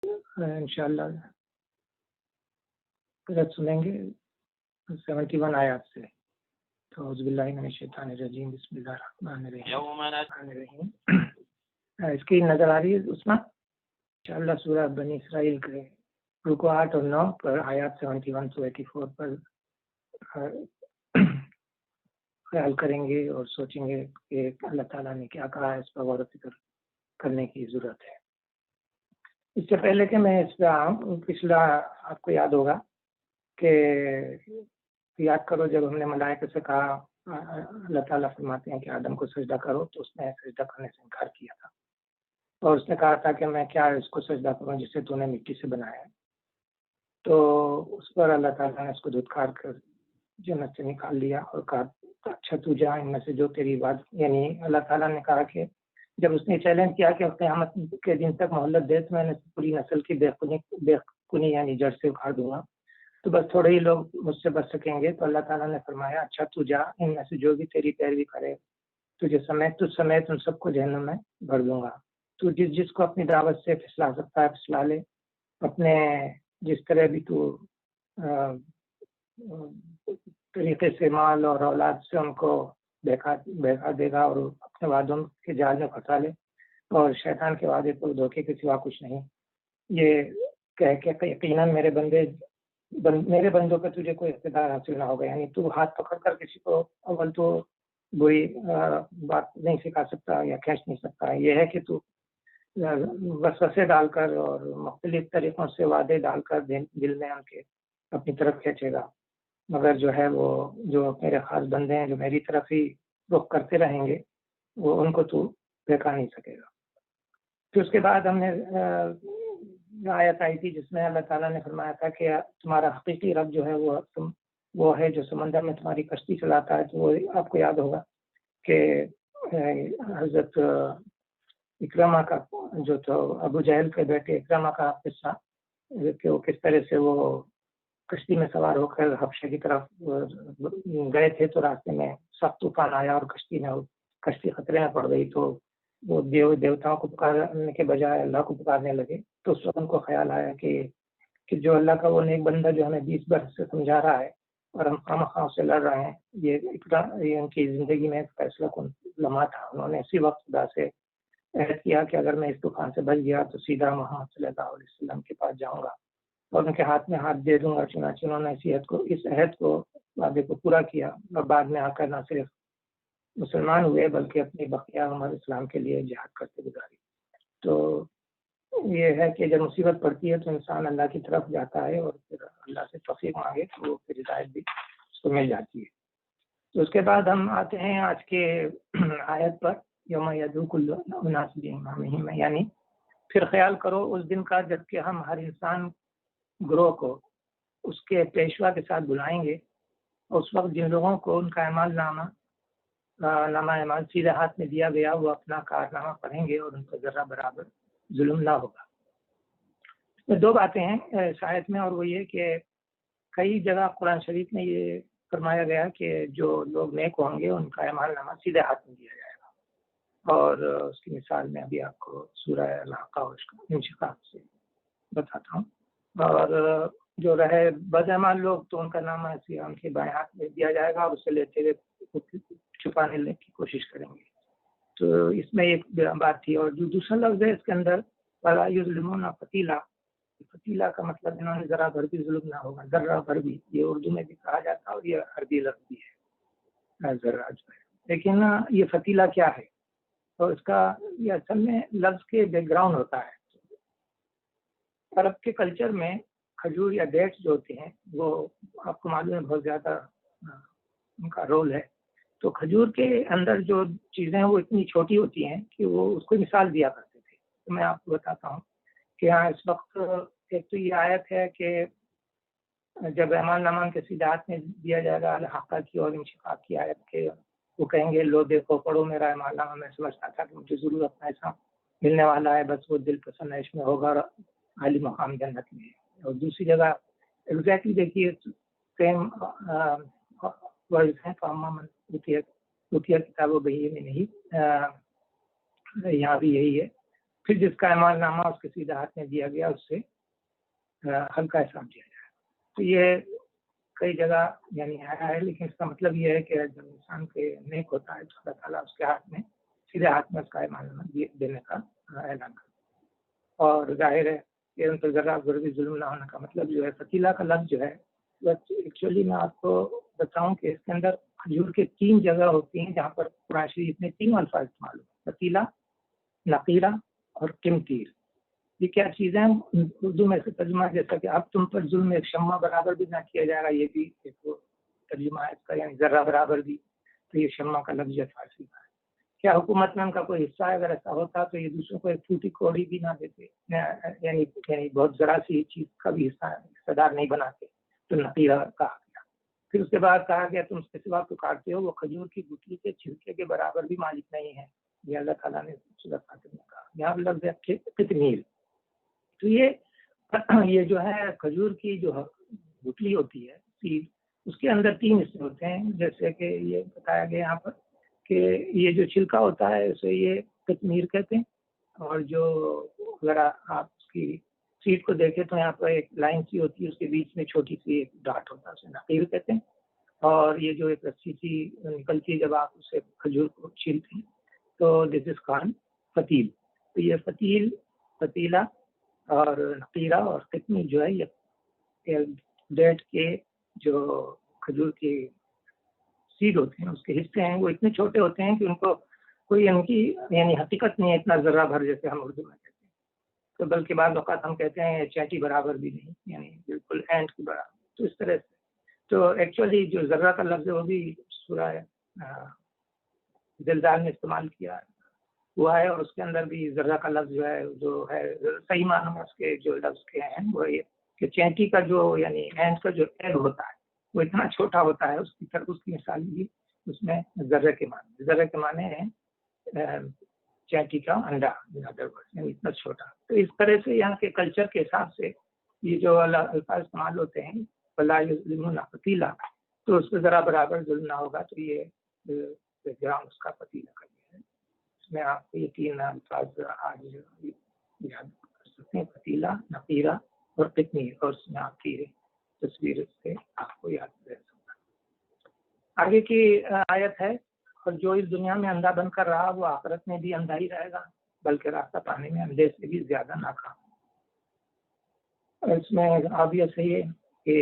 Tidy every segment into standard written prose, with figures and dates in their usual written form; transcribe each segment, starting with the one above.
انشاءاللہ قرأت سنیں گے 71 آیات سے. تو اعوذ باللہ من الشیطان الرجیم بسم اللہ الرحمن الرحیم. اسکرین نظر آ رہی ہے اس میں انشاءاللہ سورہ بنی اسرائیل کے رکوع 8 اور 9 پر آیات 71 سے 84 پر خیال کریں گے اور سوچیں گے کہ اللہ تعالیٰ نے کیا کہا ہے. اس پر غور و فکر کرنے کی ضرورت ہے. اس سے پہلے کہ میں اس پہ پچھلا آپ کو یاد ہوگا کہ یاد کرو جب ہم نے ملائکہ سے کہا اللہ تعالیٰ فرماتے ہیں کہ آدم کو سجدہ کرو تو اس نے سجدہ کرنے سے انکار کیا تھا اور اس نے کہا تھا کہ میں کیا اس کو سجدہ کروں جسے تو نے مٹی سے بنایا ہے. تو اس پر اللہ تعالیٰ نے اس کو دھتکار کر جنت سے نکال لیا اور کہا اچھا تو جا ان میں سے جو تیری بات. یعنی اللہ تعالیٰ نے کہا کہ جب اس نے چیلنج کیا کہ قیامت کے دن تک مہلت دے تو میں نے پوری نسل کی بے خونی یعنی جڑ سے اکھاڑ دوں گا تو بس تھوڑے ہی لوگ مجھ سے بچ سکیں گے. تو اللہ تعالیٰ نے فرمایا اچھا تو جا ان میں سے جو بھی تیری پیروی کرے تجھ سمیت ان سب کو جہنم میں بھر دوں گا. تو جس کو اپنی دعوت سے پھسلا سکتا ہے پھسلا لے. اپنے جس طرح بھی تو طریقے سے مال اور اولاد سے ان کو بہکا دے گا اور اپنے وعدوں کے جال میں پھنسا لے اور شیطان کے وعدے پر دھوکے کے سوا کچھ نہیں. یہ کہہ کے یقیناً میرے بندوں پہ تجھے کوئی اقتدار حاصل نہ ہوگا. یعنی تو ہاتھ پکڑ کر کسی کو اول تو بری بات نہیں سکھا سکتا یا کھینچ نہیں سکتا. یہ ہے کہ تو وسوسے ڈال کر اور مختلف طریقوں سے وعدے ڈال کر دل میں ان کے اپنی طرف کھینچے گا. مگر جو ہے وہ جو میرے خاص بندے ہیں جو میری طرف ہی رخ کرتے رہیں گے وہ ان کو تو بہکا نہیں سکے گا. پھر اس کے بعد ہم نے آیت آئی تھی جس میں اللہ تعالیٰ نے فرمایا تھا کہ تمہارا حقیقی رب جو ہے وہ ہے جو سمندر میں تمہاری کشتی چلاتا ہے. تو وہ آپ کو یاد ہوگا کہ حضرت اکرمہ کا جو تو ابو جہل کے بیٹے اکرمہ کا قصہ کہ وہ کس طرح سے وہ کشتی میں سوار ہو کر حبشہ کی طرف گئے تھے تو راستے میں سخت طوفان آیا اور کشتی خطرے میں پڑ گئی. تو وہ دیوتاؤں کو پکارنے کے بجائے اللہ کو پکارنے لگے. تو اس وقت ان کو خیال آیا کہ جو اللہ کا وہ نیک بندہ جو ہمیں 20 برس سے سمجھا رہا ہے اور ہم خواہ سے لڑ رہے ہیں یہ ان کی زندگی میں فیصلہ کن لمحہ تھا. انہوں نے اسی وقت خدا سے عہد کیا کہ اگر میں اس طوفان سے بچ گیا تو سیدھا محمد صلی اللہ علیہ وسلم کے پاس جاؤں گا اور ان کے ہاتھ میں ہاتھ دے دوں گا. چنانچہ انہوں نے اس عہد کو وعدے کو پورا کیا اور بعد میں آ کر نہ صرف مسلمان ہوئے بلکہ اپنی بقیہ عمر اسلام کے لیے جہاد کرتے گزاری. تو یہ ہے کہ جب مصیبت پڑتی ہے تو انسان اللہ کی طرف جاتا ہے اور پھر اللہ سے توفیق مانگے تو وہ پھر ہدایت بھی اس کو مل جاتی ہے. تو اس کے بعد ہم آتے ہیں آج کے آیت پر یوم یدعو کل اناس بامامہم. یعنی پھر خیال کرو اس دن کا جب کہ ہم ہر انسان گروہ کو اس کے پیشوا کے ساتھ بلائیں گے اور اس وقت جن لوگوں کو ان کا نامہ اعمال سیدھے ہاتھ میں دیا گیا وہ اپنا کارنامہ پڑھیں گے اور ان کو ذرہ برابر ظلم نہ ہوگا. اس میں دو باتیں ہیں اس آیت میں اور وہ یہ کہ کئی جگہ قرآن شریف میں یہ فرمایا گیا کہ جو لوگ نیک ہوں گے ان کا اعمال نامہ سیدھے ہاتھ میں دیا جائے گا. اور اس کی مثال میں ابھی آپ کو سورہ الحاقہ اور انشقاق سے بتاتا ہوں. اور جو رہے بد اعمال لوگ تو ان کا نامہ ان کے بائیں ہاتھ میں دیا جائے گا اور اسے لیتے ہوئے چھپانے کی کوشش کریں گے. تو اس میں ایک بات تھی. اور جو دوسرا لفظ ہے اس کے اندر وَلَا يُظْلِمُونَ فَتِيلًا. فتیلہ کا مطلب انہوں نے ذرا بھر بھی ظلم نہ ہوگا. ذرہ بھر بھی یہ اردو میں بھی کہا جاتا ہے اور یہ عربی لفظ بھی ہے ذرہ جو ہے. لیکن یہ فتیلہ کیا ہے اور اس کا یہ اصل میں لفظ کے بیک گراؤنڈ ہوتا ہے. عرب کے کلچر میں کھجور یا ڈیٹس جو ہوتے ہیں وہ آپ کو معلوم ہے بہت زیادہ ان کا رول ہے. تو کھجور کے اندر جو چیزیں ہیں وہ اتنی چھوٹی ہوتی ہیں کہ وہ اس کو مثال دیا کرتے تھے. تو میں آپ کو بتاتا ہوں کہ ہاں اس وقت ایک تو یہ آیت ہے کہ جب اعمال نامہ کے سیدھے ہاتھ میں دیا جائے گا الحاقہ کی اور انشقاق کی آیت کے وہ کہیں گے لو دیکھو پڑھو میرا اعمال نامہ. میں سمجھتا تھا کہ مجھے ضرور اپنا ایسا ملنے والا ہے بس وہ دل پسند ہے اس میں ہوگا اور عالی مقام جنت میں ہے. اور دوسری جگہ ایگزیکٹلی دیکھیے سیم ورڈ ہیں تو اوتیہ کتاب و بہی میں نہیں یہاں بھی یہی ہے. پھر جس کا اعمال نامہ اس کے سیدھے ہاتھ میں دیا گیا اس سے ہلکا حساب دیا جائے. تو یہ کئی جگہ یعنی آیا ہے، لیکن اس کا مطلب یہ ہے کہ جب انسان کے نیک ہوتا ہے تو اللہ تعالیٰ اس کے ہاتھ میں سیدھے ہاتھ میں اس کا اعمال نامہ دینے کا اعلان کرتا ہے. اور ظاہر ہے کہ ان پر ذرا ضروری ظلم نہ ہونے کا مطلب جو ہے فتیلہ کا لفظ جو ہے ایکچولی میں آپ کو بتاؤں کہ اس کے اندر کھجور کے 3 جگہ ہوتی ہیں جہاں پر قرآن شریف میں 3 الفاظ استعمال ہوتے ہیں: فتیلہ، نقیرہ اور قمطیر. یہ کیا چیزیں ہیں؟ اردو میں سے ترجمہ جیسا کہ اب تم پر ظلم ایک شمع برابر بھی نہ کیا جائے گا، یہ بھی ایک ترجمہ ہے اس کا، یعنی ذرہ برابر بھی. تو یہ شمع کا لفظ فارسی کا ہے. کیا حکومت میں ان کا کوئی حصہ ہے؟ اگر ایسا ہوتا تو یہ دوسروں کو ایک ٹوٹی کوڑی بھی نہ دیتے، یعنی بہت ذرا سی چیز کا بھی حصہ دار نہیں بناتے. تو نقیرہ کہا گیا. پھر اس کے بعد کہا گیا تم اس کے سوا پکارتے ہو وہ کھجور کی گٹلی کے چھلکے کے برابر بھی مالک نہیں ہے. یہ اللہ تعالیٰ نے سورۃ فاطر میں کہا. یہاں لفظ ہے قطمیر. تو یہ جو ہے کھجور کی جو گٹلی ہوتی ہے سیڈ، اس کے اندر 3 حصے ہوتے ہیں، جیسے کہ یہ بتایا گیا یہاں پر کہ یہ جو چھلکا ہوتا ہے اسے یہ قطمیر کہتے ہیں. اور جو اگر آپ اس کی سیڈ کو دیکھیں تو یہاں پر ایک لائن سی ہوتی ہے، اس کے بیچ میں چھوٹی سی ایک ڈاٹ ہوتا ہے، اسے نقیر کہتے ہیں. اور یہ جو ایک رسی سی نکلتی ہے جب آپ اسے کھجور کو چھیلتے ہیں تو دس از کان فتیل. تو یہ فتیلہ اور نقیرہ اور قطمیر جو ہے یہ ڈیٹ کے جو کھجور کی سیڈ ہوتے ہیں اس کے حصے ہیں، وہ اتنے چھوٹے ہوتے ہیں کہ ان کو کوئی ان کی یعنی حقیقت نہیں ہے اتنا ذرہ بھر جیسے ہم اردو میں کہتے ہیں. تو بلکہ بعض اوقات ہم کہتے ہیں چیٹی برابر بھی نہیں، یعنی بالکل اینٹ کی برابر. تو اس طرح سے تو ایکچولی جو ذرہ کا لفظ ہے وہ بھی سورہ زلزال میں استعمال کیا ہوا ہے، اور اس کے اندر بھی ذرہ کا لفظ جو ہے صحیح معنوں میں اس کے جو لفظ کے ہیں وہ یہ کہ چینٹی کا جو یعنی اینٹ کا جو ایگ ہوتا ہے وہ اتنا چھوٹا ہوتا ہے، اس کی طرف اس کی مثال بھی اس میں ذرے کے معنی ہیں چینٹی کا انڈا، یعنی اتنا چھوٹا. تو اس طرح سے یہاں کے کلچر کے حساب سے یہ جو الفاظ استعمال ہوتے ہیں فلا یظلمون فتیلا، تو اس پہ ذرا برابر ظلم نہ ہوگا. تو یہ گرام اس کا فتیلہ کا ہے. اس میں آپ کو یہ 3 الفاظ آج یاد کر سکتے ہیں: فتیلہ، نقیرہ اور قطمیر. اور اس میں آپ کی تصویر سے آپ کو یاد رہ سکتا. آگے کی آیت ہے: اور جو اس دنیا میں اندھا بن کر رہا وہ آخرت میں بھی اندھا ہی رہے گا، بلکہ راستہ پانے میں اندھے سے بھی زیادہ ناکام. اس میں آبیس ہے کہ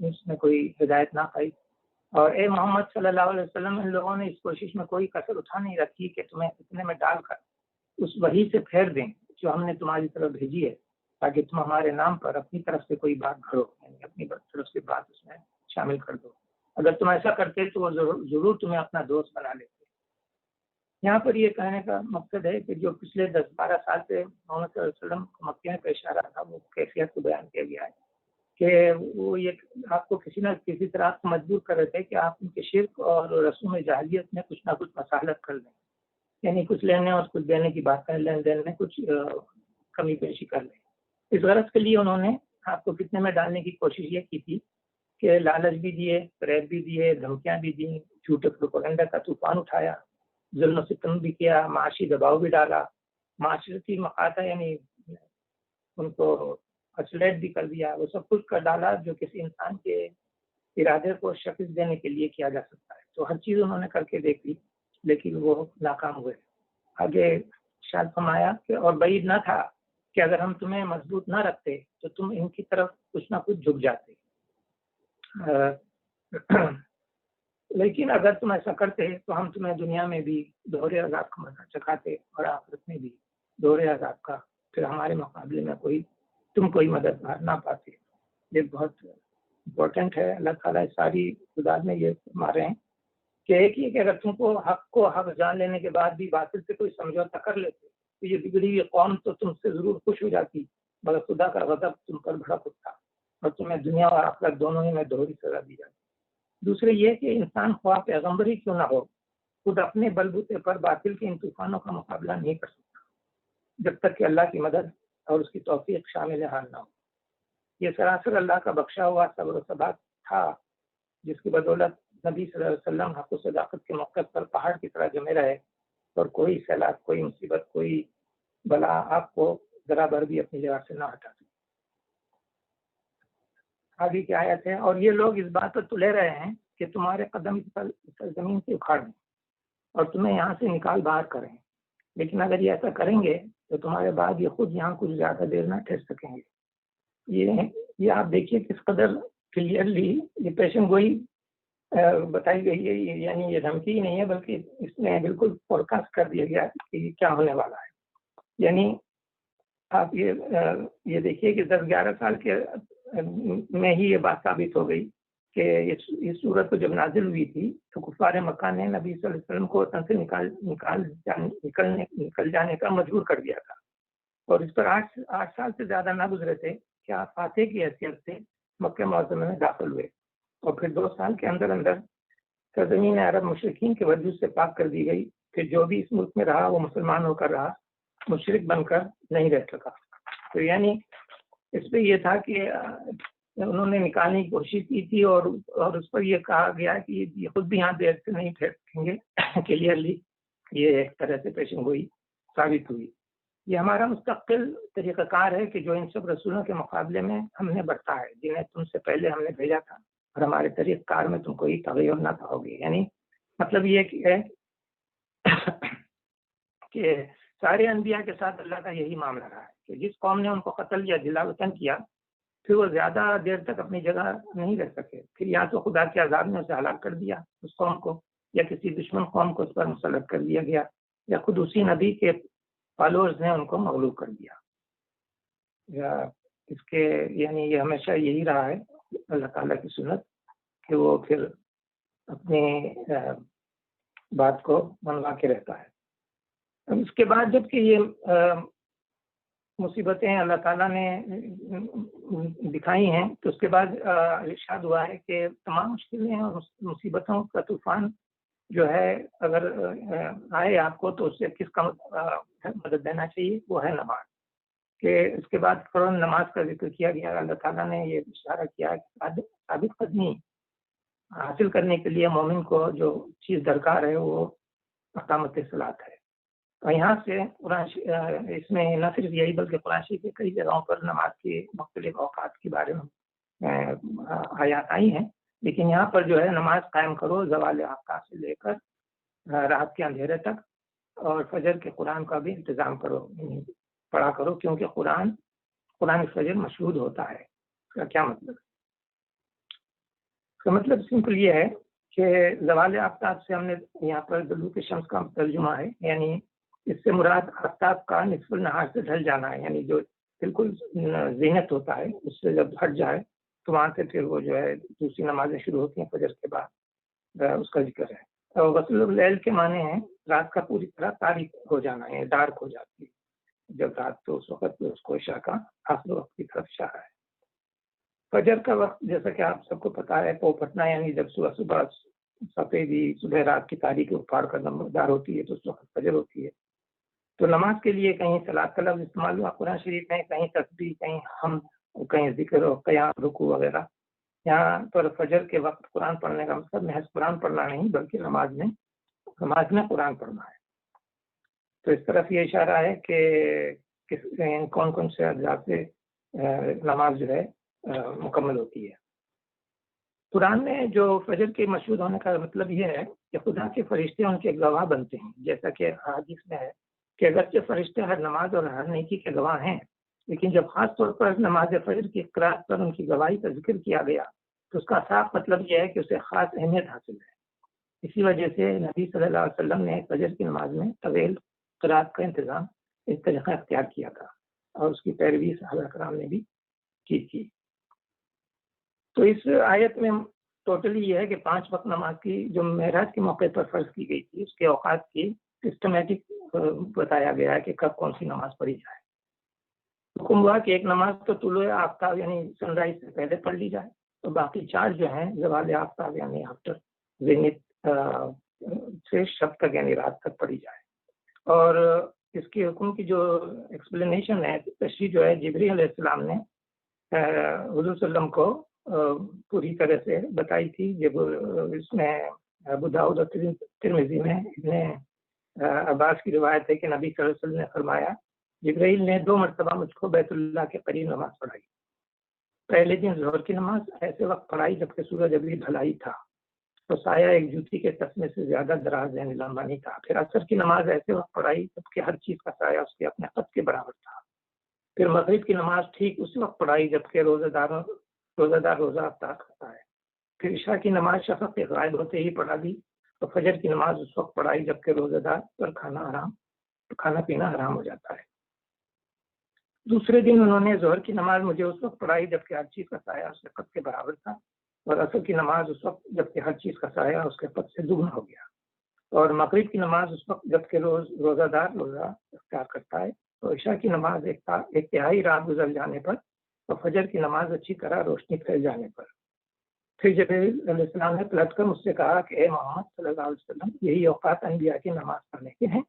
اس میں کوئی ہدایت نہ پائی. اور اے محمد صلی اللہ علیہ وسلم، ان لوگوں نے اس کوشش میں کوئی کسر اٹھا نہیں رکھی کہ تمہیں فتنے میں ڈال کر اس وحی سے پھیر دیں جو ہم نے تمہاری طرف بھیجی ہے، تاکہ تم ہمارے نام پر اپنی طرف سے کوئی بات گھڑو، یعنی اپنی طرف سے بات اس میں شامل کر دو. اگر تم ایسا کرتے تو وہ ضرور تمہیں اپنا دوست بنا لیتے. یہاں پر یہ کہنے کا مقصد ہے کہ جو پچھلے 10-12 سال سے محمد صلی اللہ علیہ وسلم کو مکے میں پیش آ رہا تھا وہ کیفیت کو بیان کیا گیا ہے کہ وہ یہ آپ کو کسی نہ کسی طرح مجبور کر رہے تھے کہ آپ ان کے شرک اور رسوم جاہلیت میں کچھ نہ کچھ مساحلت کر لیں، یعنی کچھ لینے اور کچھ دینے کی بات کریں، لین دین میں کچھ کمی بیشی کر لیں. اس غرض کے لیے انہوں نے آپ کو فتنے میں ڈالنے کی کوشش یہ کی تھی کہ لالچ بھی دیے، فریب بھی دیے، دھمکیاں بھی دیں، جھوٹے پروپیگنڈا کا طوفان اٹھایا، ظلم و ستم بھی کیا، معاشی دباؤ بھی ڈالا، معاشرتی مقاطع یعنی ان کو اسلیٹ بھی کر دیا. وہ سب کچھ کر ڈالا جو کسی انسان کے ارادے کو شکست دینے کے لیے کیا جا سکتا ہے. تو ہر چیز انہوں نے کر کے دیکھ لی لیکن وہ ناکام ہوئے. آگے شاید فرمایا کہ اور بعید نہ تھا کہ اگر ہم تمہیں مضبوط نہ رکھتے تو تم ان کی طرف کچھ نہ کچھ جھک جاتے، لیکن اگر تم ایسا کرتے تو ہم تمہیں دنیا میں بھی دوہرے عذاب کا مزہ چکھاتے اور آخرت میں بھی دوہرے عذاب کا. پھر ہمارے مقابلے میں کوئی مدد نہ پاتے. یہ بہت امپورٹنٹ ہے. اللہ تعالیٰ ساری خداد میں یہ فرما رہے ہیں کہ ایک ہی کہ اگر تم کو حق جان لینے کے بعد بھی باطل سے کوئی سمجھوتا کر لیتے تو یہ بگڑی ہوئی قوم تو تم سے ضرور خوش ہو جاتی، مگر خدا کا غضب تم پر بھڑک اٹھتا اور تمہیں دنیا اور آخرت دونوں ہی میں دوہری سزا دی جاتی. دوسرے یہ کہ انسان خواہ پیغمبر ہی کیوں نہ ہو خود اپنے بلبوتے پر باطل کے ان طوفانوں کا مقابلہ نہیں کر سکتا جب تک کہ اللہ کی مدد اور اس کی توفیق شامل حال نہ ہو. یہ سراسر اللہ کا بخشا ہوا صبر و ثبات تھا جس کی بدولت نبی صلی اللہ علیہ وسلم حق و صداقت کے موقع پر پہاڑ کی طرح جمے رہے اور کوئی سیلاب، کوئی مصیبت، کوئی بلا آپ کو ذرا بھر بھی اپنی جگہ سے نہ ہٹا سکے۔ آگے کی آیت ہے، اور یہ لوگ اس بات پر تلے رہے ہیں کہ تمہارے قدم اس زمین سے اکھاڑ دیں اور تمہیں یہاں سے نکال باہر کریں، لیکن اگر یہ ایسا کریں گے تو تمہارے بعد یہ خود یہاں کچھ زیادہ دیر نہ ٹھہر سکیں گے۔ یہ آپ دیکھیے کس قدر کلیئرلی یہ پیشن گوئی بتائی گئی ہے، یعنی یہ دھمکی ہی نہیں ہے بلکہ اس میں بالکل فورکاسٹ کر دیا گیا کہ یہ کیا ہونے والا ہے۔ یعنی آپ یہ دیکھیے کہ 10-11 سال کے میں ہی یہ بات ثابت ہو گئی کہ اس صورت کو جب نازل ہوئی تھی تو کفار مکہ نے نبی صلی اللہ علیہ وسلم کو وطن سے نکل جانے کا مجبور کر دیا تھا، اور اس پر 8 سال سے زیادہ نہ گزرے تھے کہ آپ فاتح کی حیثیت سے مکہ معظمہ میں داخل ہوئے، اور پھر 2 سال کے اندر سرزمین عرب مشرکین کے وجود سے پاک کر دی گئی کہ جو بھی اس ملک میں رہا وہ مسلمان ہو کر رہا، مشرک بن کر نہیں رہ سکا۔ تو یعنی اس پہ یہ تھا کہ انہوں نے نکالنے کی کوشش کی تھی، اور اس پر یہ کہا گیا کہ یہ خود بھی یہاں دیر سے نہیں ٹھہر سکیں گے۔ کلیئرلی یہ ایک طرح سے پیشن گوئی ثابت ہوئی۔ یہ ہمارا مستقل طریقہ کار ہے کہ جو ان سب رسولوں کے مقابلے میں ہم نے برتا ہے، جنہیں تم سے پہلے ہم نے بھیجا تھا، اور ہمارے طریقہ کار میں تم کوئی تغیر نہ پاؤ گے۔ یعنی مطلب یہ ہے کہ سارے انبیاء کے ساتھ اللہ کا یہی معاملہ رہا ہے کہ جس قوم نے ان کو قتل یا جلا وطن کیا، پھر وہ زیادہ دیر تک اپنی جگہ نہیں رہ سکے، پھر یا تو خدا کے عذاب نے اسے ہلاک کر دیا اس قوم کو، یا کسی دشمن قوم کو اس پر مسلط کر دیا گیا، یا خود اسی نبی کے فالوورز نے ان کو مغلوب کر دیا۔ یا اس کے یعنی یہ ہمیشہ یہی رہا ہے اللہ تعالیٰ کی سنت کہ وہ پھر اپنی بات کو منوا کے رہتا ہے۔ اس کے بعد جب کہ یہ مصیبتیں اللہ تعالیٰ نے دکھائی ہیں تو اس کے بعد ارشاد ہوا ہے کہ تمام مشکلیں اور مصیبتوں کا طوفان جو ہے اگر آئے آپ کو تو اس سے کس کا مدد دینا چاہیے، وہ ہے نماز۔ کہ اس کے بعد فوراً نماز کا ذکر کیا گیا۔ اللہ تعالیٰ نے یہ اشارہ کیا کہ ثابت قدمی حاصل کرنے کے لیے مومن کو جو چیز درکار ہے وہ اقامت صلاۃ ہے۔ اور یہاں سے قرآن اس میں نہ صرف یہی بلکہ قرآن شریف کے کئی جگہوں پر نماز کے مختلف اوقات کے بارے میں آیات آئی ہیں، لیکن یہاں پر جو ہے نماز قائم کرو زوال آفتاب سے لے کر رات کے اندھیرے تک، اور فجر کے قرآن کا بھی انتظام کرو، پڑھا کرو، کیونکہ قرآن فجر مشہود ہوتا ہے۔ اس کا کیا مطلب؟ اس کا مطلب سمپل یہ ہے کہ زوال آفتاب سے ہم نے یہاں پر طلوع شمس کا ترجمہ ہے، یعنی اس سے مراد آفتاب کا نصف النہار سے ڈھل جانا ہے، یعنی جو بالکل زینت ہوتا ہے اس سے جب ہٹ جائے تو وہاں سے پھر وہ جو ہے دوسری نمازیں شروع ہوتی ہیں فجر کے بعد، اس کا ذکر ہے۔ اور غسل اللیل کے معنی ہیں رات کا پوری طرح تاریک ہو جانا ہے، ڈارک ہو جاتی ہے جب رات، تو اس وقت اس کو عشاء کا آخر وقت کی طرف اشارہ ہے۔ فجر کا وقت جیسا کہ آپ سب کو پتہ ہے پوپٹنا، یعنی جب صبح سفیدی صبح رات کی تاریخ اپھاڑ کر نمودار ہوتی ہے تو اس وقت فجر ہوتی ہے۔ تو نماز کے لیے کہیں صلاۃ کا لفظ استعمال ہوا قرآن شریف میں، کہیں تسبیح، کہیں حمد، کہیں ذکر و قیام، رکوع وغیرہ۔ یہاں پر فجر کے وقت قرآن پڑھنے کا مطلب محض قرآن پڑھنا نہیں بلکہ نماز میں قرآن پڑھنا ہے۔ تو اس طرف یہ اشارہ ہے کہ کون کون سے اجزاء سے نماز جو ہے مکمل ہوتی ہے۔ قرآن میں جو فجر کے مشہود ہونے کا مطلب یہ ہے کہ خدا کے فرشتے ان کے گواہ بنتے ہیں، جیسا کہ حدیث میں ہے کہ اگرچہ فرشتے ہر نماز اور ہر نیکی کے گواہ ہیں، لیکن جب خاص طور پر نماز فجر کی قرات پر ان کی گواہی کا ذکر کیا گیا تو اس کا صاف مطلب یہ ہے کہ اسے خاص اہمیت حاصل ہے۔ اسی وجہ سے نبی صلی اللہ علیہ وسلم نے فجر کی نماز میں طویل قرات کا انتظام اس طریقہ اختیار کیا تھا، اور اس کی پیروی صحابہ کرام نے بھی کی تھی۔ تو اس آیت میں ٹوٹلی یہ ہے کہ 5 وقت نماز کی جو معراج کے موقع پر فرض کی گئی تھی اس کے اوقات کی سسٹمیٹک بتایا گیا ہے کہ کب کون سی نماز پڑھی جائے۔ حکم ہوا کہ ایک نماز تو طلوع آفتاب یعنی سن رائز سے پہلے پڑھ لی جائے، تو باقی 4 جو ہیں زوال آفتاب یعنی آفٹر زینت سے شب تک یعنی رات تک پڑھی جائے۔ اور اس کے حکم کی جو ایکسپلینیشن ہے، تشریح جو ہے جبریل علیہ السلام نے حضور صلی اللہ علیہ وسلم کو پوری طرح سے بتائی تھی، جب اس میں ابو داؤد اور ترمذی میں ابن عباس کی روایت ہے کہ نبی صلی اللہ علیہ وسلم نے فرمایا جبرائیل نے 2 مرتبہ مجھ کو بیت اللہ کے قریب نماز پڑھائی. پہلے دن ظہر کی نماز ایسے وقت پڑھائی جبکہ سورج ابھی ڈھلائی تھا تو سایہ ایک جوتی کے تسمے سے زیادہ دراز یعنی لمبا نہیں تھا. پھر عصر کی نماز ایسے وقت پڑھائی جبکہ ہر چیز کا سایہ اس کے اپنے قد کے برابر تھا. پھر مغرب کی نماز ٹھیک اسی وقت پڑھائی جبکہ روزہ دار روزہ افطار کرتا ہے. پھر عشاء کی نماز شفق کے غائب ہوتے ہی پڑھا دی تو فجر کی نماز اس وقت پڑھائی جبکہ روزہ دار پر کھانا پینا حرام ہو جاتا ہے. دوسرے دن انہوں نے ظہر کی نماز مجھے اس وقت پڑھائی جبکہ ہر چیز کا سایہ اس کے قد کے برابر تھا اور عصر کی نماز اس وقت جبکہ ہر چیز کا سایہ اس کے قد سے دگنا ہو گیا اور مغرب کی نماز اس وقت جبکہ روزہ دار روزہ اختیار کرتا ہے تو عشاء کی نماز ایک تہائی رات گزر جانے پر اور فجر کی نماز اچھی طرح روشنی پھیل جانے پر. پھر جبرائیل علیہ السلام نے پلٹ کر مجھ سے کہا کہ اے محمد صلی اللہ علیہ وسلم یہی اوقات انبیاء کی نماز پڑھنے کے ہیں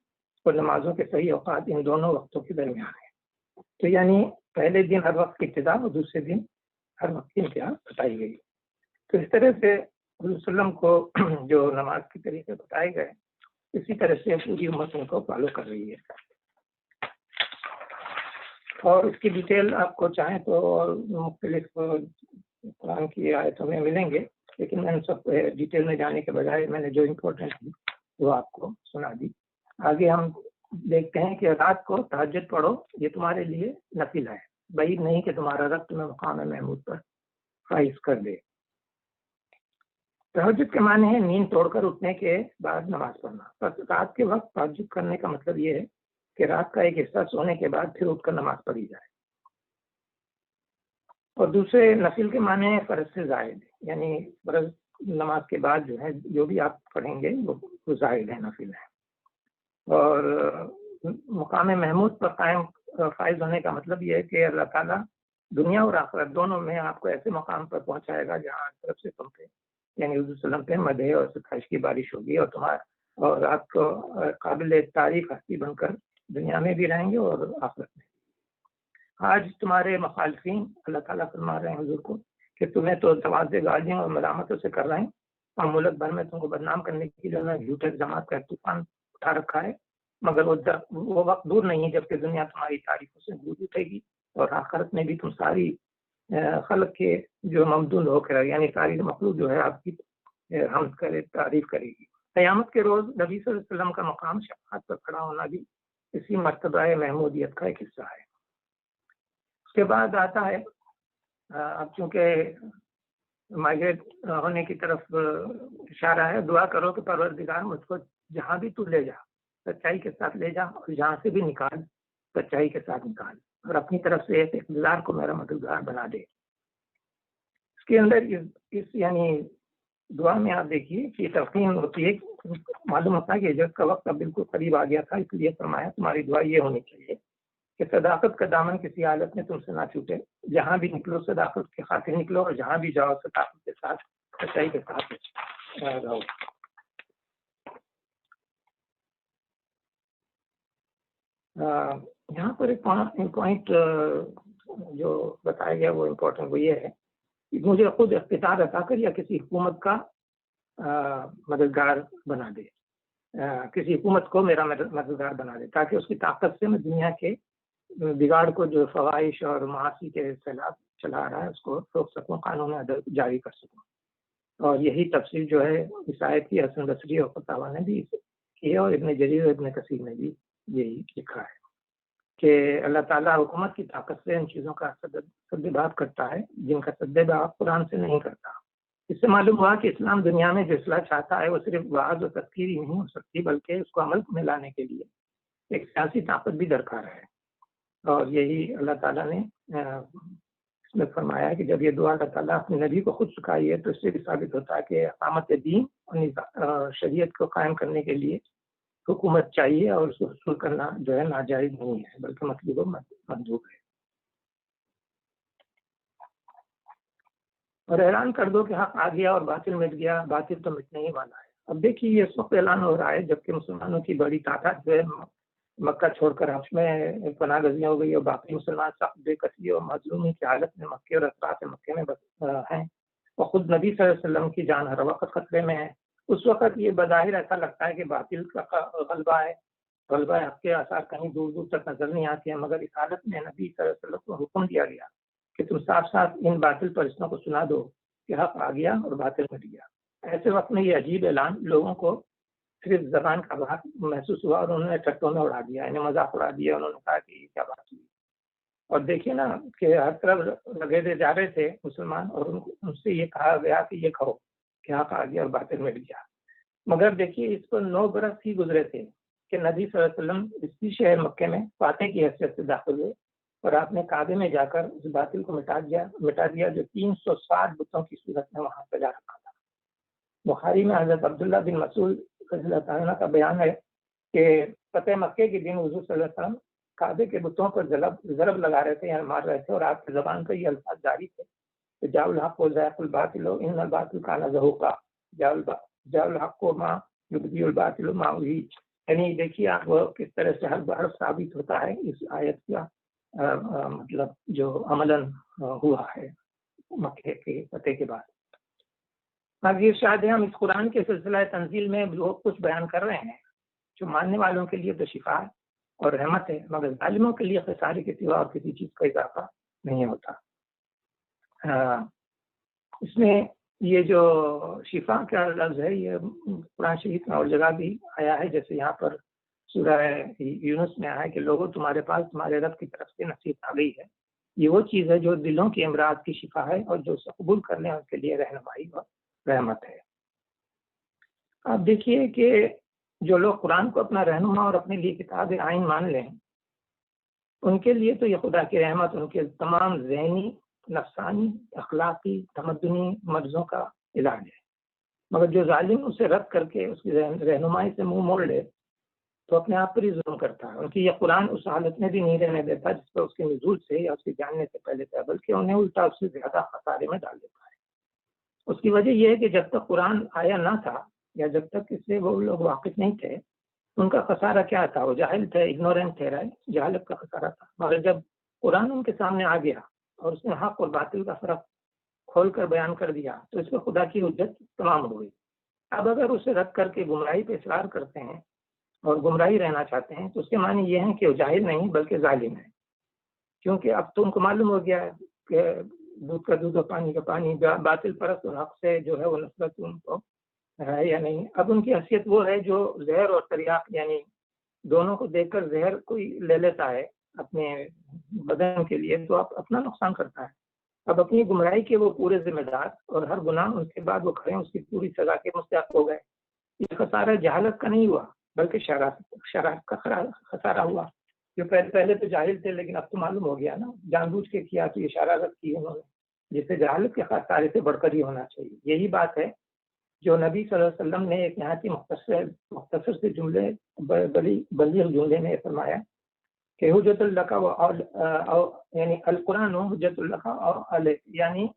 اور نمازوں کے صحیح اوقات ان دونوں وقتوں کے درمیان ہیں. تو یعنی پہلے دن ہر وقت کی ابتدا اور دوسرے دن ہر وقت کی انتہا بتائی گئی. تو اس طرح سے حضور صلی اللہ علیہ وسلم کو جو نماز کے طریقے بتائے گئے اسی طرح سے پوری امت ان کو فالو کر رہی ہے. اور اس کی ڈیٹیل آپ کو چاہیں تو اور مختلف قرآن کی آیتوں میں ملیں گے لیکن میں سب ڈیٹیل میں جانے کے بجائے میں نے جو امپورٹنٹ تھی وہ آپ کو سنا دی. آگے ہم دیکھتے ہیں کہ رات کو تہجد پڑھو یہ تمہارے لیے نفل ہے بعید نہیں کہ تمہارا رب تمہیں مقام محمود پر فائز کر دے. تہجد کے معنی ہے نیند توڑ کر اٹھنے کے بعد نماز پڑھنا. بس رات کے وقت تہجد کرنے کا مطلب یہ ہے کہ رات کا ایک حصہ سونے کے بعد پھر اٹھ کر نماز پڑھی جائے. اور دوسرے نفل کے معنی ہے فرض سے زائد یعنی فرض نماز کے بعد جو ہے جو بھی آپ پڑھیں گے وہ زائد ہے نفل ہے. اور مقام محمود پر فائز ہونے کا مطلب یہ ہے کہ اللہ تعالیٰ دنیا اور آخرت دونوں میں آپ کو ایسے مقام پر پہنچائے گا جہاں طرف سے تم پہ یعنی حضور صلی اللہ علیہ وسلم پہ مدح اور ستائش کی بارش ہوگی اور آپ کو قابل تعریف ہستی بن کر دنیا میں بھی رہیں گے اور آخرت میں. آج تمہارے مخالفین اللہ تعالیٰ فرما رہے ہیں حضور کو کہ تمہیں تو تواضع گالیوں اور ملامتوں سے کر رہے ہیں اور ملک بھر میں تم کو بدنام کرنے کے لیے جھوٹے الزامات کا طوفان اٹھا رکھا ہے مگر وہ وقت دور نہیں ہے جبکہ دنیا تمہاری تعریفوں سے گونج اٹھے گی اور آخرت میں بھی تم ساری خلق کے جو ممدون ہو کر یعنی ساری مخلوق جو ہے آپ کی حمد کرے تعریف کرے گی. قیامت کے روز نبی صلی اللہ علیہ وسلم کا مقام شفاعت پر کھڑا ہونا بھی اسی مرتبہ محمودیت کا ایک حصہ ہے. اس کے بعد آتا ہے اب چونکہ مائگریٹ ہونے کی طرف اشارہ ہے دعا کرو کہ پروردگار مجھ کو جہاں بھی تو لے جا سچائی کے ساتھ لے جا اور جہاں سے بھی نکال سچائی کے ساتھ نکال اور اپنی طرف سے ایک اقتدار کو میرا مددگار بنا دے. اس کے اندر اس یعنی دعا میں آپ دیکھیے کہ تلقین ہوتی ہے معلوم ہوتا ہے کہ ہجرت کا وقت اب بالکل قریب آ گیا تھا اس لیے فرمایا تمہاری دعا یہ ہونی چاہیے کہ صداقت کا دامن کسی حالت میں تم سے نہ چھوٹے. جہاں بھی نکلو صداقت کے خاطر نکلو اور جہاں بھی جاؤ صداقت کے ساتھ سچائی کے ساتھ رہو. یہاں پر ایک پوائنٹ جو بتایا گیا وہ امپورٹنٹ وہ یہ ہے کہ مجھے خود اختیار عطا کر یا کسی حکومت کا مددگار بنا دے کسی حکومت کو میرا مددگار بنا دے تاکہ اس کی طاقت سے میں دنیا کے بگاڑ کو جو فواہش اور معاشی کے خلاف چلا رہا ہے اس کو روک سکوں قانون عدل جاری کر سکوں. اور یہی تفصیل جو ہے اس آیت کی حسن بصری اور فتاوی نے بھی کی ہے اور ابن جریر اور ابن کثیر نے بھی یہی لکھا ہے کہ اللہ تعالیٰ حکومت کی طاقت سے ان چیزوں کا سدباب کرتا ہے جن کا سدباب قرآن سے نہیں کرتا. اس سے معلوم ہوا کہ اسلام دنیا میں جو اصلاح چاہتا ہے وہ صرف وعظ و تذکیر ہی نہیں ہو سکتی بلکہ اس کو عمل میں لانے کے لیے ایک سیاسی طاقت بھی درکار ہے. اور یہی اللہ تعالیٰ نے اس میں فرمایا کہ جب یہ دعا اللہ تعالیٰ اپنے نبی کو خود سکھائی ہے تو اس سے بھی ثابت ہوتا ہے کہ اقامت دین اور شریعت کو قائم کرنے کے لیے حکومت چاہیے اور اس کو حصول کرنا جو ہے ناجائز نہیں ہے بلکہ مطلوب و مندوب ہے. اور اعلان کر دو کہ حق آ گیا اور باطل مٹ گیا باطل تو مٹنے ہی والا ہے. اب دیکھیے یہ اس وقت اعلان ہو رہا ہے جبکہ مسلمانوں کی بڑی تعداد جو ہے مکہ چھوڑ کر حبش میں پناہ گزین ہو گئی اور باقی مسلمان سخت بے کسی اور مظلومی کی حالت میں مکے اور اطراف مکے میں ہیں اور خود نبی صلی اللہ علیہ وسلم کی جان ہر وقت خطرے میں ہے. اس وقت یہ بظاہر ایسا لگتا ہے کہ باطل کا غلبہ ہے، غلبہ حق کے آثار کہیں دور دور تک نظر نہیں آتے ہیں، مگر اس حالت میں نبی صلی اللہ علیہ وسلم کو حکم دیا گیا کہ تم صاف صاف ان باطل پرستوں کو سنا دو کہ حق آ گیا اور باطل مٹ گیا۔ ایسے وقت میں یہ عجیب اعلان لوگوں کو صرف زبان کا بات محسوس ہوا اور انہوں نے ٹٹوں میں اڑا دیا، انہیں مذاق اڑا دیا، انہوں نے کہا کہ یہ کیا بات ہوئی۔ اور دیکھیے نا کہ ہر طرف لگے جا رہے تھے مسلمان، اور ان سے یہ کہا گیا کہ یہ کہو کہ حق آ گیا اور باطل مٹ گیا۔ مگر دیکھیے اس کو 9 برس ہی گزرے تھے کہ نبی صلی اللہ علیہ وسلم اسی شہر مکے میں فاتح کی حیثیت سے داخل ہوئے، اور آپ نے کعبے میں جا کر اس باطل کو مٹا دیا جو 360 بتوں کی صورت میں وہاں سجا رکھا تھا۔ بخاری میں حضرت عبداللہ بن مسعود رضی اللہ تعالیٰ کا بیان ہے کہ فتح مکے کے دن حضور صلی اللہ علیہ وسلم کعبے کے بتوں پر ضرب لگا رہے تھے، یعنی مار رہے تھے، اور آپ کی زبان پر یہ الفاظ جاری تھے کہ جاء الحق و زاق الباطل ان الباطل کان زہوقا، جاء الحق ما یبدی الباطل ما یحیی۔ یعنی دیکھیے آپ کس طرح سے حرف بحرف ثابت ہوتا ہے اس آیت کا مطلب جو عملاً ہوا ہے مکے کے فتح کے بعد۔ اب یہ شاید ہم اس قرآن کے سلسلہ تنزیل میں جو کچھ بیان کر رہے ہیں جو ماننے والوں کے لیے تو شفا اور رحمت ہے، مگر ظالموں کے لیے خسارے کے سوا اور کسی چیز کا اضافہ نہیں ہوتا۔ اس میں یہ جو شفا کا لفظ ہے یہ قرآن شریف میں اور جگہ بھی آیا ہے، جیسے یہاں پر سورہ یونس میں آیا ہے کہ لوگوں تمہارے پاس تمہارے رب کی طرف سے نصیحت آ گئی ہے۔ یہ وہ چیز ہے جو دلوں کے امراض کی شفا ہے، اور جو اسے قبول کر لیں اس کے لیے رہنمائی اور رحمت ہے۔ آپ دیکھیے کہ جو لوگ قرآن کو اپنا رہنما اور اپنے لیے کتاب آئین مان لیں، ان کے لیے تو یہ خدا کی رحمت ان کے تمام ذہنی، نفسانی، اخلاقی، تمدنی مرضوں کا علاج ہے۔ مگر جو ظالم اسے رد کر کے اس کی رہنمائی سے منہ موڑ لے تو اپنے آپ پر ہی ظلم کرتا ہے۔ ان کی یہ قرآن اس حالت میں بھی نہیں رہنے دیتا جس پر اس کے نزول سے یا اس کے جاننے سے پہلے تھا، بلکہ انہیں الٹا اس سے زیادہ خسارے میں ڈال دیتا ہے۔ اس کی وجہ یہ ہے کہ جب تک قرآن آیا نہ تھا یا جب تک اس سے وہ لوگ واقف نہیں تھے، ان کا خسارہ کیا تھا؟ وہ جاہل تھے، اگنورینٹ تھے، جہالت کا خسارہ تھا۔ مگر جب قرآن ان کے سامنے آ گیا اور اس نے حق اور باطل کا فرق کھول کر بیان کر دیا تو اس پر خدا کی حجت تمام ہو گئی۔ اب اگر اسے رد کر کے گمراہی پہ اصرار کرتے ہیں اور گمراہی رہنا چاہتے ہیں تو اس کے معنی یہ ہیں کہ وہ جاہل نہیں بلکہ ظالم ہے، کیونکہ اب تم کو معلوم ہو گیا ہے کہ دودھ کا دودھ اور پانی کا پانی، باطل پرست اور حق سے جو ہے وہ نفرت ان کو ہے یا نہیں۔ اب ان کی حیثیت وہ ہے جو زہر اور تریاق یعنی دونوں کو دیکھ کر زہر کوئی لے لیتا ہے اپنے بدن کے لیے تو آپ اپنا نقصان کرتا ہے۔ اب اپنی گمراہی کے وہ پورے ذمہ دار، اور ہر گناہ اس کے بعد وہ کھڑے اس کی پوری سزا کے مستحق ہو گئے۔ یہ خسارہ جہالت کا نہیں ہوا بلکہ شرارت کا خسارہ ہوا۔ جو پہلے تو جاہل تھے لیکن اب تو معلوم ہو گیا نا، جان بوجھ کے کیا تو یہ شرارت کی انہوں نے، جسے جہالت کے خسارے سے بڑھ کر ہی ہونا چاہیے۔ یہی بات ہے جو نبی صلی اللہ علیہ وسلم نے ایک نہایت ہی مختصر سے جملے بلیغ جملے میں فرمایا کہ حجت اللہ کا یعنی القرآن حجت اللہ کا اور علیہ، یعنی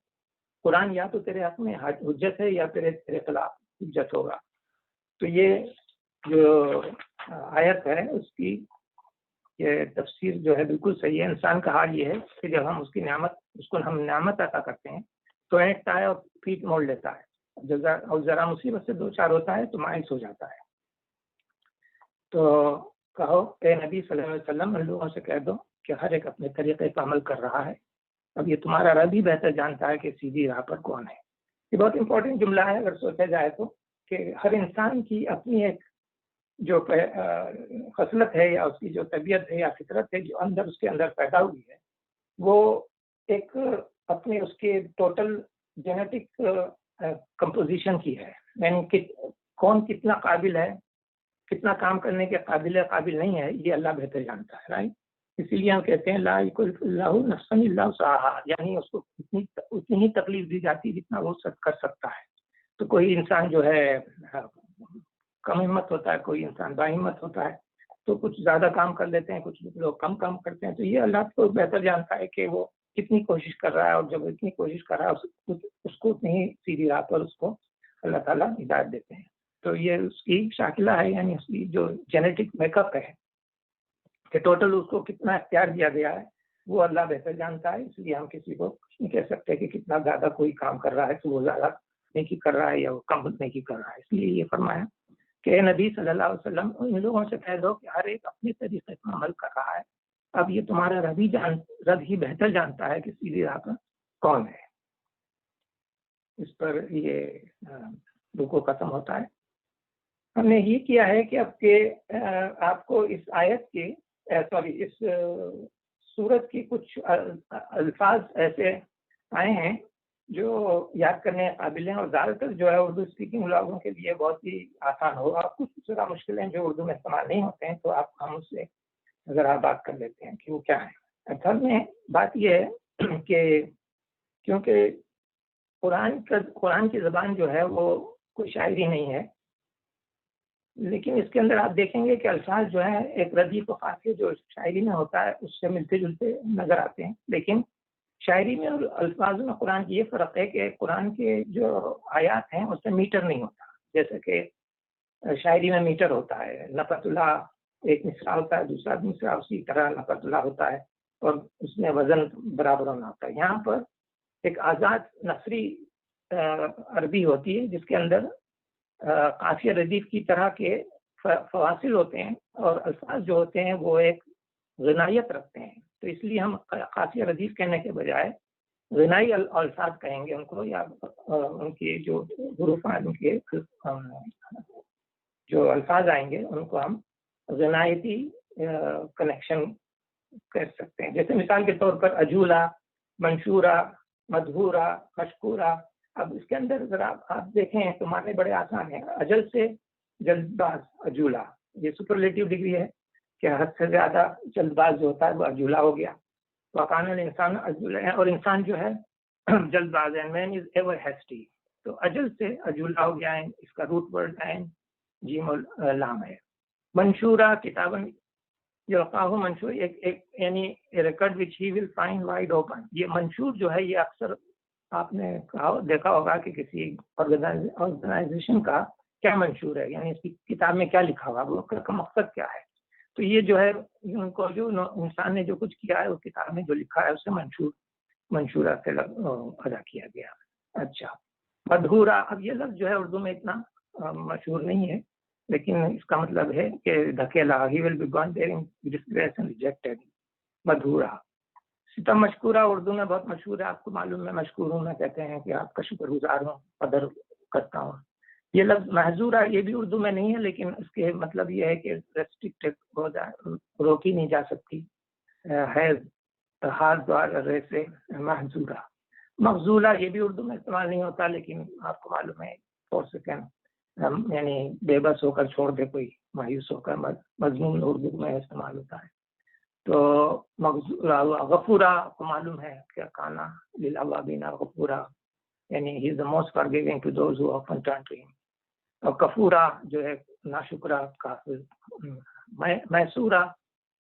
قرآن یا تو تیرے حق میں حجت ہے یا تیرے خلاف حجت ہوگا۔ تو یہ جو آیت ہے اس کی یہ تفسیر جو ہے بالکل صحیح ہے۔ انسان کا حال یہ ہے کہ جب ہم اس کو ہم نعمت عطا کرتے ہیں تو اینٹتا ہے اور پیٹ موڑ لیتا ہے، اور ذرا مصیبت سے دو چار ہوتا ہے تو مایوس ہو جاتا ہے۔ تو کہو اے نبی صلی اللہ علیہ وسلم ان لوگوں سے کہہ دو کہ ہر ایک اپنے طریقے پر عمل کر رہا ہے، اب یہ تمہارا رب ہی بہتر جانتا ہے کہ سیدھی راہ پر کون ہے۔ یہ بہت امپورٹنٹ جملہ ہے اگر سوچا جائے تو، کہ ہر انسان کی اپنی ایک جو خصلت ہے یا اس کی جو طبیعت ہے یا فطرت ہے جو اس کے اندر پیدا ہوئی ہے، وہ ایک اپنے اس کے ٹوٹل جینیٹک کمپوزیشن کی ہے، یعنی کہ کون کتنا قابل ہے، کتنا کام کرنے کے قابل ہے قابل نہیں ہے، یہ اللہ بہتر جانتا ہے، رائٹ۔ اسی لیے ہم کہتے ہیں لا یکلف اللہ نفسا الا وسعها، یعنی اس کو اتنی ہی تکلیف دی جاتی جتنا وہ کر سکتا ہے۔ تو کوئی انسان جو ہے کم ہمت ہوتا ہے، کوئی انسان با ہمت ہوتا ہے، تو کچھ زیادہ کام کر لیتے ہیں، کچھ لوگ کم کام کرتے ہیں۔ تو یہ اللہ کو بہتر جانتا ہے کہ وہ کتنی کوشش کر رہا ہے، اور جب وہ اتنی کوشش کر رہا ہے اس کو اتنی ہی سیدھی راہ پر اس کو اللہ تعالیٰ ہدایت دیتے ہیں۔ تو یہ اس کی شاکلہ ہے، یعنی اس کی جو جینیٹک میک اپ ہے کہ ٹوٹل اس کو کتنا اختیار دیا گیا ہے وہ اللہ بہتر جانتا ہے۔ اس لیے ہم کسی کو کچھ نہیں کہہ سکتے کہ کتنا زیادہ کوئی کام کر رہا ہے تو وہ زیادہ نیکی کر رہا ہے یا وہ کم نیکی کر رہا ہے. اس لیے یہ فرمایا کہ نبی صلی اللہ علیہ وسلم ان لوگوں سے کہہ دو کہ ہر ایک اپنے طریقے سے عمل کر رہا ہے. اب یہ تمہارا رب ہی بہتر جانتا ہے کہ سیدھی راہ پر کون ہے. اس پر یہ رکوع ختم ہوتا ہے. ہم نے یہ کیا ہے کہ اب کہ آپ کو اس آیت کے اس سورت کی کچھ الفاظ ایسے آئے ہیں جو یاد کرنے قابل ہیں اور زیادہ تر جو ہے اردو اسپیکنگ لوگوں کے لیے بہت ہی آسان ہو. آپ کچھ ذرا مشکل ہیں جو اردو میں استعمال نہیں ہوتے ہیں تو ہم اس سے ذرا بات کر لیتے ہیں کہ وہ کیا ہے. اصل میں بات یہ ہے کہ کیونکہ قرآن کی زبان جو ہے وہ کوئی شاعری نہیں ہے، لیکن اس کے اندر آپ دیکھیں گے کہ الفاظ جو ہیں ایک ردیف و قافیہ جو شاعری میں ہوتا ہے اس سے ملتے جلتے نظر آتے ہیں. لیکن شاعری میں اور الفاظ میں قرآن کی یہ فرق ہے کہ قرآن کے جو آیات ہیں اس میں میٹر نہیں ہوتا. جیسے کہ شاعری میں میٹر ہوتا ہے، نفت اللہ ایک مصرع ہوتا ہے، دوسرا مصرع اسی طرح نفت اللہ ہوتا ہے اور اس میں وزن برابر ہونا ہوتا ہے. یہاں پر ایک آزاد نثری عربی ہوتی ہے جس کے اندر قافیہ ردیف کی طرح کے فواصل ہوتے ہیں اور الفاظ جو ہوتے ہیں وہ ایک غنائیت رکھتے ہیں. تو اس لیے ہم قافیہ ردیف کہنے کے بجائے غنائی الفاظ کہیں گے ان کو، یا ان کی جو حروف ہیں ان کے جو الفاظ آئیں گے ان کو ہم غنائیتی کنیکشن کر سکتے ہیں. جیسے مثال کے طور پر اجولا، منشورہ، مدھورہ، مشکورہ. اب اس کے اندر ذرا آپ دیکھیں تو معنی بڑے آسان ہیں. اجل سے جلد باز اجولا، یہ سپرلیٹیو ڈگری ہے کہ حد سے زیادہ جلد باز جو ہوتا ہے وہ اجولا ہو گیا. وکان الانسان اجولا ہے، اور انسان جو ہے جلد باز ہے. مین از ایور ہیسٹی. تو اجل سے اجولا ہو گیا ہے. اس کا روٹ ورڈ ہے جیم لام ہے. منشورہ کتابن یلقاہ منشور، ایک یعنی ریکارڈ وچ ہی ول فائنڈ وائڈ اوپن. یہ منشور جو ہے یہ اکثر آپ نے دیکھا ہوگا کہ کسی آرگنائزیشن کا کیا منشور ہے، یعنی اس کی کتاب میں کیا لکھا ہوا، وہ کا مقصد کیا ہے. تو یہ جو ہے ان کو جو انسان نے جو کچھ کیا ہے اس کتاب میں جو لکھا ہے اسے منشورہ سے ادا کیا گیا. اچھا، مدھورہ. اب یہ لفظ جو ہے اردو میں اتنا مشہور نہیں ہے، لیکن اس کا مطلب ہے کہ دھکیلا، he will be gone there in disgrace and rejected. مدھورہ. ستم مشکورہ اردو میں بہت مشہور ہے، آپ کو معلوم ہے. مشکور ہوں میں کہتے ہیں کہ آپ کا شکر گزار ہوں، قدر کرتا ہوں. یہ لفظ محظورہ یہ بھی اردو میں نہیں ہے، لیکن اس کے مطلب یہ ہے کہ ریسٹرکٹڈ ہو جائے، روکی نہیں جا سکتی. حیض ہاتھ دوار رے سے محظورہ. مغزولہ یہ بھی اردو میں استعمال نہیں ہوتا، لیکن آپ کو معلوم ہے فور سیکنڈ یعنی بے بس ہو کر چھوڑ دے کوئی، مایوس ہو کر، مضمون اردو میں استعمال ہوتا ہے. تو غفورہ کو معلوم ہے کہ کانا للاوابین غفورہ، یعنی he is the most forgiving to those who often turn to him. اور کفورہ جو ہے ناشکرہ کافر.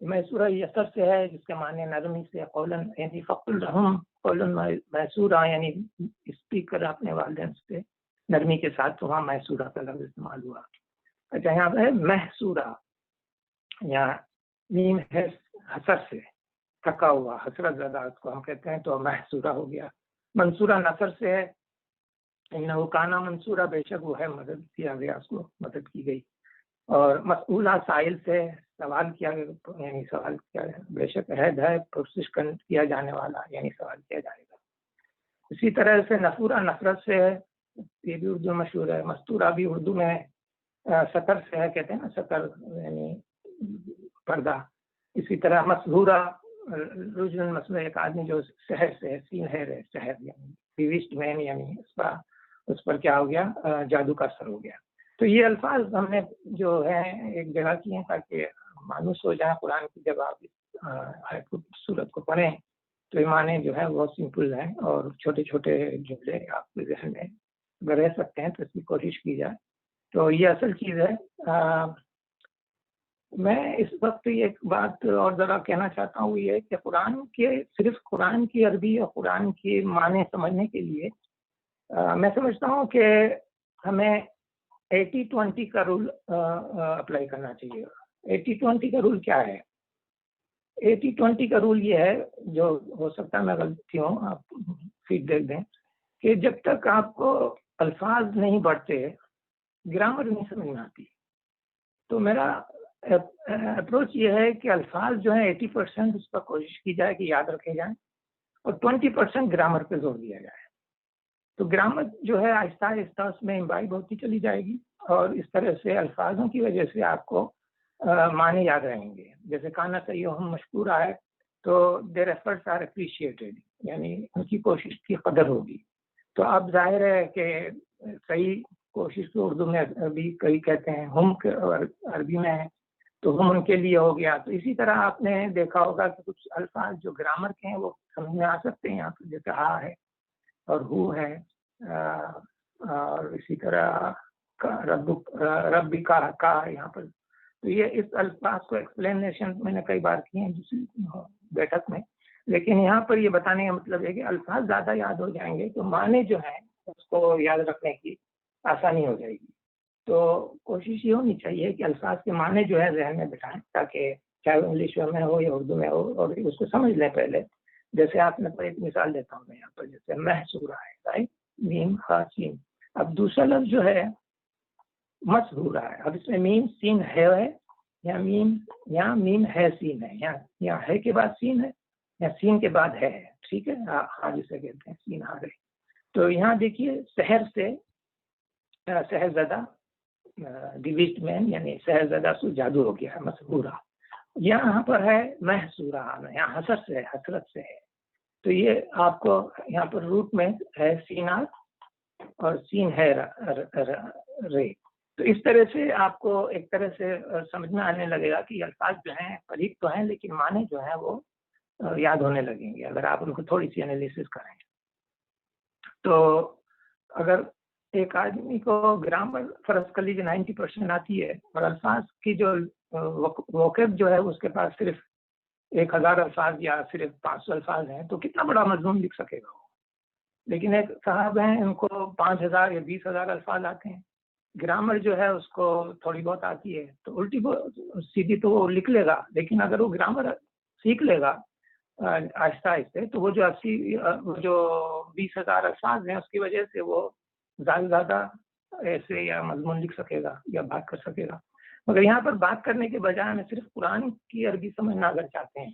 میسورہ یہ اثر سے ہے جس کے معنی نرمی سے. قولن یعنی فقل رحم قولن میسورہ، یعنی اسپیک کر اپنے والدین سے نرمی کے ساتھ، وہاں میسورہ کا لفظ استعمال ہوا. اچھا، یہاں پہ ہے محسورہ، یا نیم ہے حسر سے، تھکا ہوا، حسرت زدہ اس کو ہم کہتے ہیں، تو محسورہ ہو گیا. منصورہ نصر سے ہے، انہو کانا منصورہ، بے شک وہ ہے مدد کیا گیا، اس کو مدد کی گئی. اور مسئولہ سائل سے سوال کیا گیا، یعنی سوال کیا گیا، بے شک عہد ہے پرسش کیا جانے والا، یعنی سوال کیا جائے گا. اسی طرح سے نفورہ نفرت سے ہے، یہ بھی اردو مشہور ہے. مستورہ بھی اردو میں سطر سے ہے، کہتے ہیں نا سطر یعنی پردہ. اسی طرح مسحورہ رجل مسئلہ، ایک آدمی جو شہر سے ہے، سین ہے شہر، یعنی بیوسٹ مین، یعنی اس پر کیا ہو گیا، جادو کا اثر ہو گیا. تو یہ الفاظ ہم نے جو ہے ایک جگہ کی ہیں تاکہ مانوس ہو جائیں قرآن کی. جب آپ آیت کو سورت کو پڑھیں تو یہ معنی جو ہے بہت سمپل ہیں، اور چھوٹے چھوٹے جملے آپ کے ذہن میں اگر رہ سکتے ہیں تو اس کی کوشش کی جائے. تو یہ اصل چیز ہے. میں اس وقت ایک بات اور ذرا کہنا چاہتا ہوں، یہ کہ قرآن کے صرف قرآن کی عربی اور قرآن کی معنی سمجھنے کے لیے میں سمجھتا ہوں کہ ہمیں 80-20 کا رول اپلائی کرنا چاہیے. 80-20 کا رول کیا ہے؟ 80-20 کا رول یہ ہے، جو ہو سکتا ہے میں غلطی ہوں، آپ فیڈ بیک دیں، کہ جب تک آپ کو الفاظ نہیں بڑھتے، گرامر نہیں سمجھ میں آتی. تو میرا اپروچ یہ ہے کہ الفاظ جو ہیں 80% اس پر کوشش کی جائے کہ یاد رکھے جائیں، اور 20% گرامر پہ زور دیا جائے. تو گرامر جو ہے آہستہ آہستہ اس میں امبائب ہوتی چلی جائے گی، اور اس طرح سے الفاظوں کی وجہ سے آپ کو معنی یاد رہیں گے. جیسے کانا سیہم مشکورا ہے تو دیر ایفرٹس آر اپریشیٹڈ، یعنی ان کی کوشش کی قدر ہوگی. تو اب ظاہر ہے کہ صحیح کوشش تو اردو میں بھی کئی کہتے ہیں، ہم عربی میں ہے تو ہم ان کے لیے ہو گیا. تو اسی طرح آپ نے دیکھا ہوگا کہ کچھ الفاظ جو گرامر کے ہیں وہ سمجھ میں آ سکتے ہیں یہاں پہ، جیسے ہا ہے اور ہو ہے، اور اسی طرح رب بھی کا ہے یہاں پر. تو یہ اس الفاظ کو ایکسپلینیشن میں نے کئی بار کی ہیں دوسری بیٹھک میں، لیکن یہاں پر یہ بتانے کا مطلب ہے کہ الفاظ زیادہ یاد ہو جائیں گے تو معنی جو ہیں اس کو یاد رکھنے کی آسانی ہو جائے گی. تو کوشش یہ ہونی چاہیے کہ الفاظ کے معنی جو ہے ذہن میں بٹھائیں، تاکہ چاہے وہ انگلش میں ہو یا اردو میں ہو، اور اس کو سمجھ لیں پہلے. جیسے آپ نے ایک مثال دیتا ہوں میں یہاں پر، جیسے محسورہ ہے، رائٹ، میم خا سین. اب دوسرا لفظ جو ہے مسحورہ ہے. اب اس میں میم سین ہے یا میم ہے سین ہے، یا ہے کے بعد سین ہے یا سین کے بعد ہے. ٹھیک ہے، ہاں جسے کہتے ہیں سین آ گئے. تو یہاں دیکھیے سحر سے سحر زدہ، ڈیویسٹ مین، یعنی سحر زدہ سے جادو ہو گیا ہے، مسحورہ. یہاں پر ہے محسورہ، یہاں حسرت سے، حسرت سے ہے. تو یہ آپ کو یہاں پر روٹ میں ہے سینات اور سین ہے رے. تو اس طرح سے آپ کو ایک طرح سے سمجھ میں آنے لگے گا کہ الفاظ جو ہیں قریب تو ہیں لیکن معنی جو ہیں وہ یاد ہونے لگیں گے اگر آپ ان کو تھوڑی سی انالیسس کریں. تو اگر ایک آدمی کو گرامر فرض کر لیجیے 90% آتی ہے، اور الفاظ کی جو ووکیب جو ہے اس کے پاس صرف 1000 الفاظ یا صرف 500 الفاظ ہیں، تو کتنا بڑا مضمون لکھ سکے گا وہ. لیکن ایک صاحب ہیں ان کو 5000 یا 20000 الفاظ آتے ہیں، گرامر جو ہے اس کو تھوڑی بہت آتی ہے، تو الٹی سیدھی تو وہ لکھ لے گا. لیکن اگر وہ گرامر سیکھ لے گا آہستہ آہستہ، تو وہ جو 20000 الفاظ ہیں اس کی وجہ سے وہ زیادہ ایسے یا مضمون لکھ سکے گا یا بات کر سکے گا. مگر یہاں پر بات کرنے کے بجائے ہمیں صرف قرآن کی عربی سمجھنا اگر چاہتے ہیں،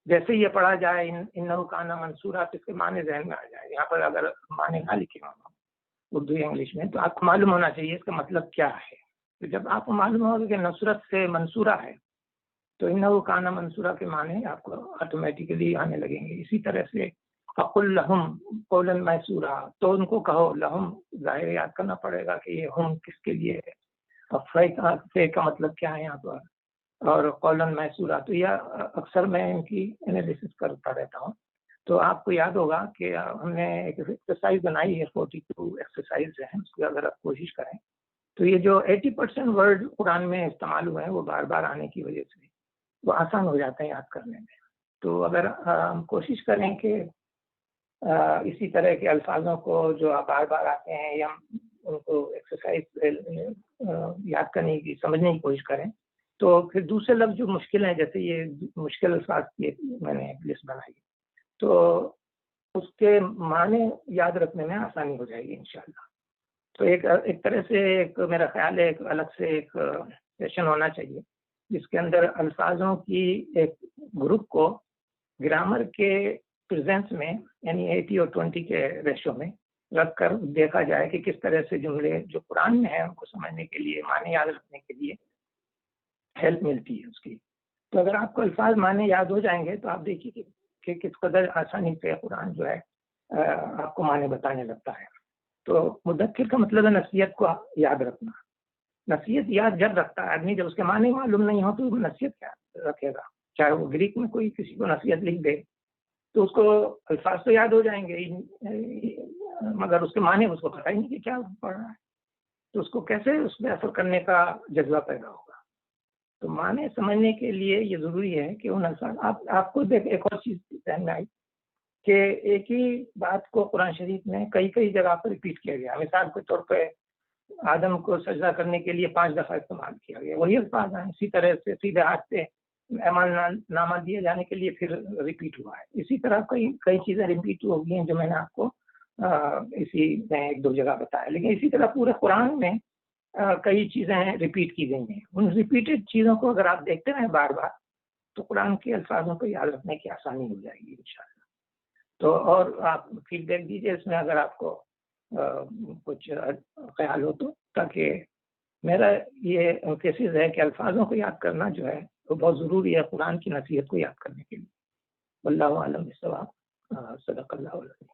جیسے یہ پڑھا جائے انہو کان منصورا، اس کے معنی ذہن میں آ جائے. یہاں پر اگر معنی نہ لکھے ہوں اردو یا انگلش میں، تو آپ کو معلوم ہونا چاہیے اس کا مطلب کیا ہے. تو جب آپ کو معلوم ہوگا کہ نصرت سے منصورہ ہے، تو انہو کان منصورا کے معنی آپ کو آٹومیٹیکلی آنے لگیں گے. اسی طرح سے فقل لہم قولا میسورا، تو ان کو کہو. لہم ظاہر یاد کرنا پڑے گا کہ یہ ہم کس کے لیے ہے، اور فے کا مطلب کیا ہے یہاں پر، اور قولا میسورا. تو یہ اکثر میں ان کی انالیسس کرتا رہتا ہوں. تو آپ کو یاد ہوگا کہ ہم نے ایک ایکسرسائز بنائی ہے، 42 ایکسرسائز ہیں، اس کی اگر آپ کوشش کریں تو یہ جو 80% ورڈ قرآن میں استعمال ہوئے ہیں وہ بار بار آنے کی وجہ سے وہ آسان ہو جاتے ہیں یاد کرنے میں. تو اگر ہم کوشش کریں کہ اسی طرح کے الفاظوں کو جو بار بار آتے ہیں یا ان کو ایکسرسائز یاد کرنے کی، سمجھنے کی کوشش کریں، تو پھر دوسرے لفظ جو مشکل ہیں، جیسے یہ مشکل الفاظ کی میں نے لسٹ بنائی، تو اس کے معنی یاد رکھنے میں آسانی ہو جائے گی انشاءاللہ. تو ایک طرح سے میرا خیال ہے ایک الگ سے ایک سیشن ہونا چاہیے جس کے اندر الفاظوں کی ایک گروپ کو گرامر کے پریزنس میں، یعنی 80 اور 20 کے ریشو میں رکھ کر دیکھا جائے کہ کس طرح سے جملے جو قرآن میں ہیں ان کو سمجھنے کے لیے، معنی یاد رکھنے کے لیے ہیلپ ملتی ہے اس کی. تو اگر آپ کو الفاظ معنی یاد ہو جائیں گے تو آپ دیکھیے کہ کس قدر آسانی سے قرآن جو ہے آپ کو معنی بتانے لگتا ہے. تو مدکر کا مطلب ہے نصیحت کو یاد رکھنا. نصیحت یاد جب رکھتا ہے آدمی، جب اس کے معنی معلوم نہیں ہو تو وہ نصیحت کیا رکھے گا. چاہے وہ گریک میں کوئی کسی کو نصیحت لکھ دے تو اس کو الفاظ تو یاد ہو جائیں گے، مگر اس کے معنی اس کو پتہ ہی نہیں کہ کیا پڑھ رہا ہے، تو اس کو کیسے اس پہ اثر کرنے کا جذبہ پیدا ہوگا. تو معنی سمجھنے کے لیے یہ ضروری ہے کہ ان الفاظ آپ کو ایک اور چیز ذہن میں آئی کہ ایک ہی بات کو قرآن شریف میں کئی جگہ پر ریپیٹ کیا گیا. مثال کے طور پہ آدم کو سجدہ کرنے کے لیے 5 دفعہ استعمال کیا گیا، وہی الفاظ ہیں. اسی طرح سے سیدھے ہاتھ سے ایمان نامہ دیے جانے کے لیے پھر ریپیٹ ہوا ہے. اسی طرح کئی چیزیں ریپیٹ ہو گئی ہیں جو میں نے آپ کو اسی میں ایک دو جگہ بتایا، لیکن اسی طرح پورے قرآن میں کئی چیزیں ریپیٹ کی گئی ہیں. ان ریپیٹڈ چیزوں کو اگر آپ دیکھتے رہیں بار بار تو قرآن کے الفاظوں کو یاد رکھنے کی آسانی ہو جائے گی انشاءاللہ. تو اور آپ فیڈ بیک دیجیے اس میں اگر آپ کو کچھ خیال ہو تو، تاکہ میرا یہ کیسز ہے کہ الفاظوں کو یاد کرنا جو ہے وہ بہت ضروری ہے قرآن کی نصیحت کو یاد کرنے کے لیے. واللہ اعلم بالصواب. صدق اللہ علیہ.